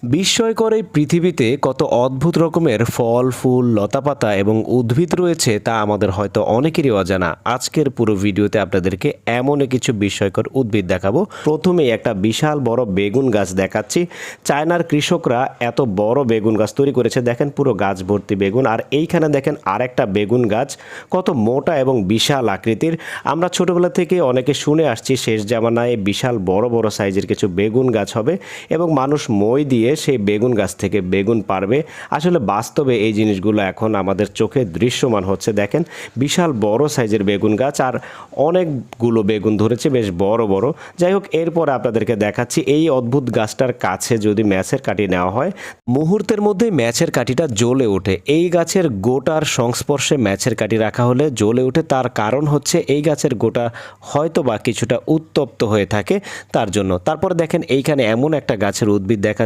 বিস্ময়কর এই পৃথিবীতে কত অদ্ভুত রকমের ফল, ফুল, লতাপাতা এবং উদ্ভিদ রয়েছে তা আমাদের হয়তো অনেকেরই অজানা। আজকের পুরো ভিডিওতে আপনাদেরকে এমনই কিছু বিস্ময়কর উদ্ভিদ দেখাবো। প্রথমেই একটা বিশাল বড় বেগুন গাছ দেখাচ্ছি। চায়নার কৃষকরা এত বড় বেগুন গাছ তৈরি করেছে, দেখেন পুরো গাছ ভর্তি বেগুন। আর এইখানে দেখেন আরেকটা বেগুন গাছ, কত মোটা এবং বিশাল আকৃতির। আমরা ছোটবেলা থেকে অনেকে শুনে আসছি শেষ জামানায় বিশাল বড় বড় সাইজের কিছু বেগুন গাছ হবে এবং মানুষ মই দিয়ে সেই বেগুন গাছ থেকে বেগুন পারবে। আসলে বাস্তবে এই জিনিসগুলো এখন আমাদের চোখে দৃশ্যমান হচ্ছে। দেখেন বিশাল বড় সাইজের বেগুন গাছ আর অনেকগুলো বেগুন ধরেছে, বেশ বড় বড়। যাই হোক, এরপর আপনাদেরকে দেখাচ্ছি এই অদ্ভুত গাছটার কাছে যদি ম্যাচের কাঠি নেওয়া হয়, মুহূর্তের মধ্যে ম্যাচের কাঠিটা জ্বলে ওঠে। এই গাছের গোটার সংস্পর্শে ম্যাচের কাঠি রাখা হলে জ্বলে ওঠে। তার কারণ হচ্ছে এই গাছের গোটা হয়তো বা কিছুটা উত্তপ্ত হয়ে থাকে তার জন্য। তারপর দেখেন এইখানে এমন একটা গাছের উদ্ভিদ দেখাচ্ছি,